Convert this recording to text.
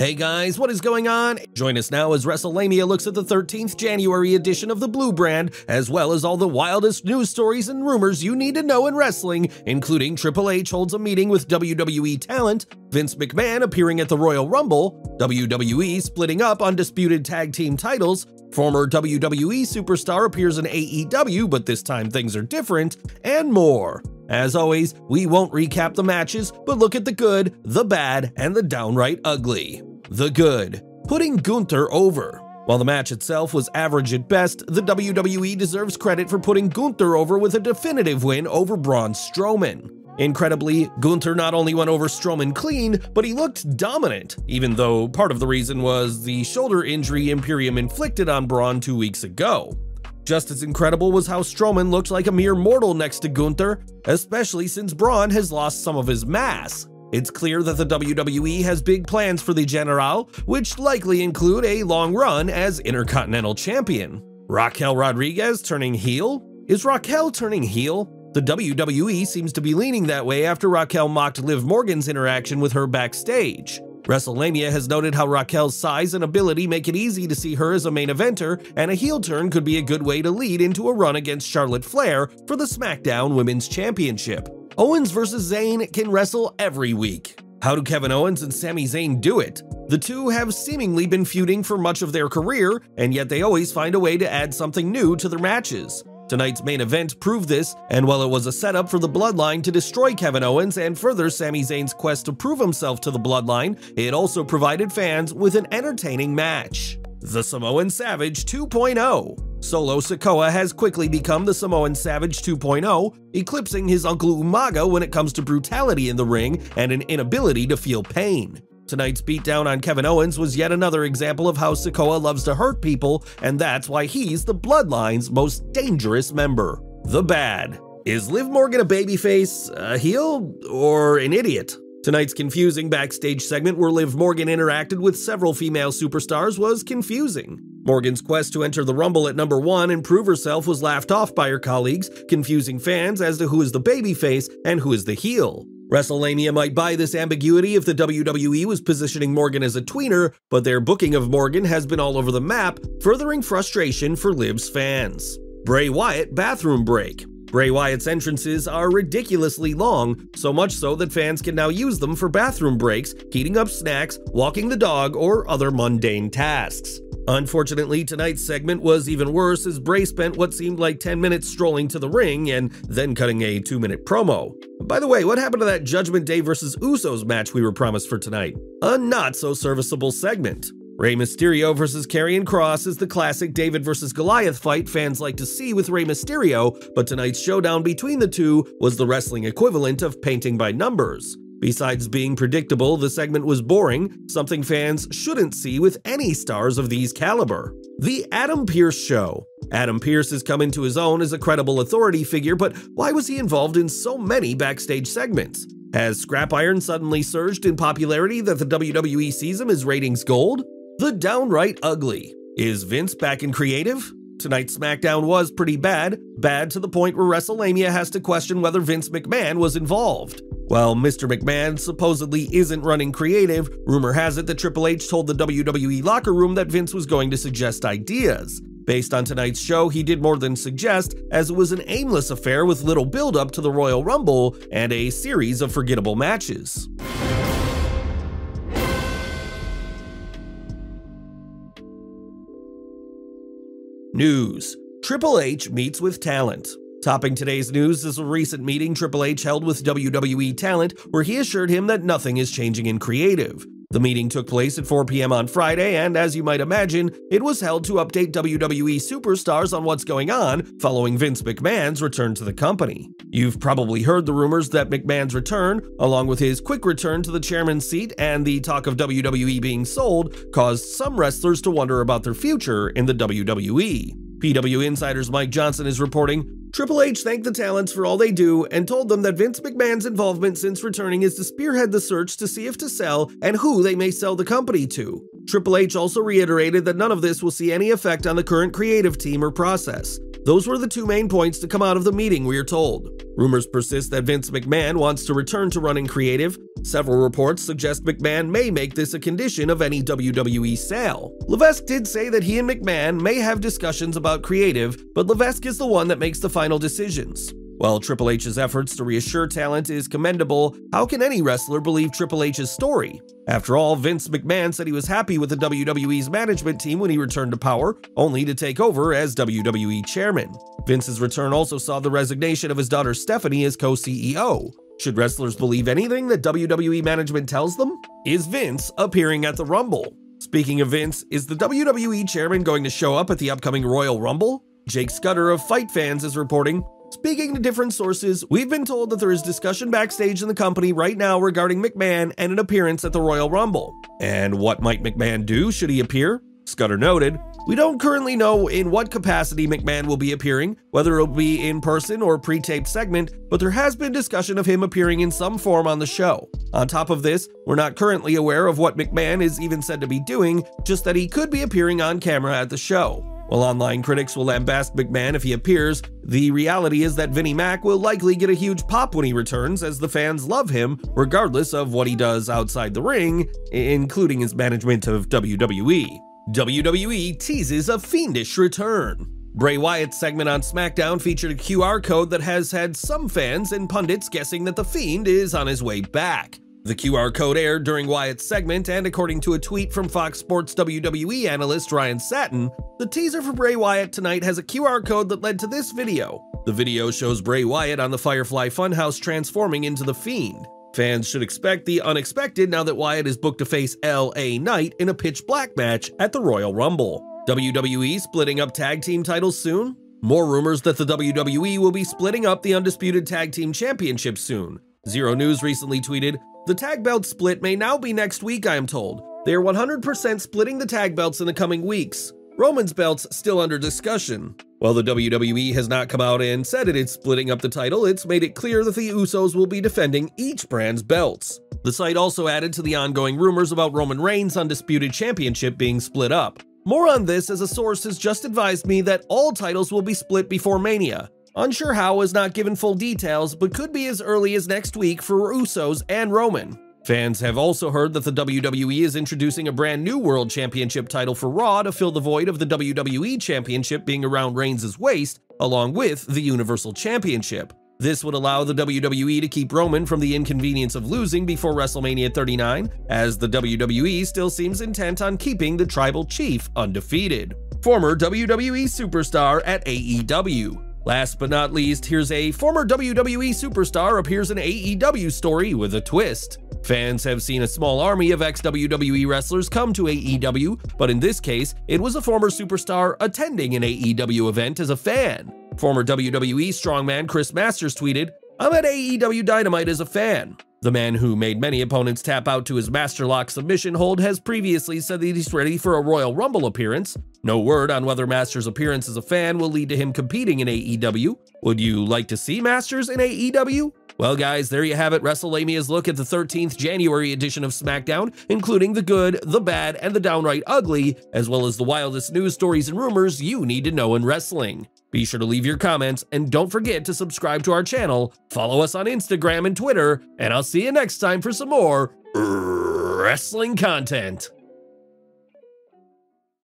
Hey guys, what is going on? Join us now as Wrestlelamia looks at the 13th January edition of the Blue Brand, as well as all the wildest news stories and rumors you need to know in wrestling, including Triple H holds a meeting with WWE talent, Vince McMahon appearing at the Royal Rumble, WWE splitting up undisputed tag team titles, former WWE Superstar appears in AEW, but this time things are different, and more. As always, we won't recap the matches, but look at the good, the bad, and the downright ugly. The good. Putting Gunther over. While the match itself was average at best, the WWE deserves credit for putting Gunther over with a definitive win over Braun Strowman. Incredibly, Gunther not only went over Strowman clean, but he looked dominant, even though part of the reason was the shoulder injury Imperium inflicted on Braun 2 weeks ago. Just as incredible was how Strowman looked like a mere mortal next to Gunther, especially since Braun has lost some of his mass. It's clear that the WWE has big plans for the General, which likely include a long run as Intercontinental Champion. Raquel Rodriguez turning heel? Is Raquel turning heel? The WWE seems to be leaning that way after Raquel mocked Liv Morgan's interaction with her backstage. Wrestlelamia has noted how Raquel's size and ability make it easy to see her as a main eventer, and a heel turn could be a good way to lead into a run against Charlotte Flair for the Smackdown Women's Championship. Owens vs. Zayn can wrestle every week. How do Kevin Owens and Sami Zayn do it? The two have seemingly been feuding for much of their career, and yet they always find a way to add something new to their matches. Tonight's main event proved this, and while it was a setup for the Bloodline to destroy Kevin Owens and further Sami Zayn's quest to prove himself to the Bloodline, it also provided fans with an entertaining match. The Samoan Savage 2.0. Solo Sikoa has quickly become the Samoan Savage 2.0, eclipsing his Uncle Umaga when it comes to brutality in the ring and an inability to feel pain. Tonight's beatdown on Kevin Owens was yet another example of how Sikoa loves to hurt people, and that's why he's the Bloodline's most dangerous member. The bad. Is Liv Morgan a babyface, a heel, or an idiot? Tonight's confusing backstage segment where Liv Morgan interacted with several female superstars was confusing. Morgan's quest to enter the Rumble at number 1 and prove herself was laughed off by her colleagues, confusing fans as to who is the babyface and who is the heel. Wrestlelamia might buy this ambiguity if the WWE was positioning Morgan as a tweener, but their booking of Morgan has been all over the map, furthering frustration for Liv's fans. Bray Wyatt bathroom break. Bray Wyatt's entrances are ridiculously long, so much so that fans can now use them for bathroom breaks, heating up snacks, walking the dog, or other mundane tasks. Unfortunately, tonight's segment was even worse as Bray spent what seemed like 10 minutes strolling to the ring and then cutting a 2-minute promo. By the way, what happened to that Judgment Day vs. Usos match we were promised for tonight? A not-so-serviceable segment. Rey Mysterio vs. Karrion Kross is the classic David vs. Goliath fight fans like to see with Rey Mysterio, but tonight's showdown between the two was the wrestling equivalent of painting by numbers. Besides being predictable, the segment was boring, something fans shouldn't see with any stars of these caliber. The Adam Pearce Show. Adam Pearce has come into his own as a credible authority figure, but why was he involved in so many backstage segments? Has Scrap Iron suddenly surged in popularity that the WWE sees him as ratings gold? The Downright Ugly. Is Vince back in creative? Tonight's Smackdown was pretty bad to the point where Wrestlelamia has to question whether Vince McMahon was involved. While Mr. McMahon supposedly isn't running creative, rumor has it that Triple H told the WWE locker room that Vince was going to suggest ideas. Based on tonight's show, he did more than suggest, as it was an aimless affair with little build-up to the Royal Rumble and a series of forgettable matches. News. Triple H meets with talent. Topping today's news is a recent meeting Triple H held with WWE talent where he assured him that nothing is changing in creative. The meeting took place at 4 p.m. on Friday, and as you might imagine, it was held to update WWE Superstars on what's going on following Vince McMahon's return to the company. You've probably heard the rumors that McMahon's return, along with his quick return to the chairman's seat and the talk of WWE being sold, caused some wrestlers to wonder about their future in the WWE. PW Insider's Mike Johnson is reporting, Triple H thanked the talents for all they do and told them that Vince McMahon's involvement since returning is to spearhead the search to see if to sell and who they may sell the company to. Triple H also reiterated that none of this will see any effect on the current creative team or process. Those were the two main points to come out of the meeting, we are told. Rumors persist that Vince McMahon wants to return to running creative. Several reports suggest McMahon may make this a condition of any WWE sale. Levesque did say that he and McMahon may have discussions about creative, but Levesque is the one that makes the final decisions. While Triple H's efforts to reassure talent is commendable, how can any wrestler believe Triple H's story? After all, Vince McMahon said he was happy with the WWE's management team when he returned to power, only to take over as WWE chairman. Vince's return also saw the resignation of his daughter Stephanie as co-CEO. Should wrestlers believe anything that WWE management tells them? Is Vince appearing at the Rumble? Speaking of Vince, is the WWE chairman going to show up at the upcoming Royal Rumble? Jake Scudder of Fight Fans is reporting, speaking to different sources, we've been told that there is discussion backstage in the company right now regarding McMahon and an appearance at the Royal Rumble. And what might McMahon do should he appear? Scudder noted, we don't currently know in what capacity McMahon will be appearing, whether it'll be in person or pre-taped segment, but there has been discussion of him appearing in some form on the show. On top of this, we're not currently aware of what McMahon is even said to be doing, just that he could be appearing on camera at the show. While online critics will lambast McMahon if he appears, the reality is that Vinnie Mac will likely get a huge pop when he returns, as the fans love him regardless of what he does outside the ring, including his management of WWE. WWE teases a Fiendish return. Bray Wyatt's segment on Smackdown featured a QR code that has had some fans and pundits guessing that The Fiend is on his way back. The QR code aired during Wyatt's segment, and according to a tweet from Fox Sports WWE analyst Ryan Satin, the teaser for Bray Wyatt tonight has a QR code that led to this video. The video shows Bray Wyatt on the Firefly Funhouse transforming into The Fiend. Fans should expect the unexpected now that Wyatt is booked to face LA Knight in a pitch black match at the Royal Rumble. WWE splitting up tag team titles soon? More rumors that the WWE will be splitting up the Undisputed Tag Team Championship soon. Zero News recently tweeted, the tag belt split may now be next week, I am told. They are 100% splitting the tag belts in the coming weeks. Roman's belt's still under discussion. While the WWE has not come out and said it is splitting up the title, it's made it clear that the Usos will be defending each brand's belts. The site also added to the ongoing rumors about Roman Reigns' Undisputed Championship being split up. More on this, as a source has just advised me that all titles will be split before Mania. Unsure how is not given full details, but could be as early as next week for Usos and Roman. Fans have also heard that the WWE is introducing a brand new World Championship title for Raw to fill the void of the WWE Championship being around Reigns' waist, along with the Universal Championship. This would allow the WWE to keep Roman from the inconvenience of losing before WrestleMania 39, as the WWE still seems intent on keeping the Tribal Chief undefeated. Former WWE Superstar at AEW. Last but not least, here's a former WWE Superstar appears in AEW story with a twist. Fans have seen a small army of ex-WWE wrestlers come to AEW, but in this case, it was a former superstar attending an AEW event as a fan. Former WWE strongman Chris Masters tweeted, I'm at AEW Dynamite as a fan. The man who made many opponents tap out to his Masterlock submission hold has previously said that he's ready for a Royal Rumble appearance. No word on whether Masters' appearance as a fan will lead to him competing in AEW. Would you like to see Masters in AEW? Well guys, there you have it, WrestleLamia's look at the 13th January edition of Smackdown, including the good, the bad, and the downright ugly, as well as the wildest news stories and rumors you need to know in wrestling. Be sure to leave your comments, and don't forget to subscribe to our channel, follow us on Instagram and Twitter, and I'll see you next time for some more wrestling content.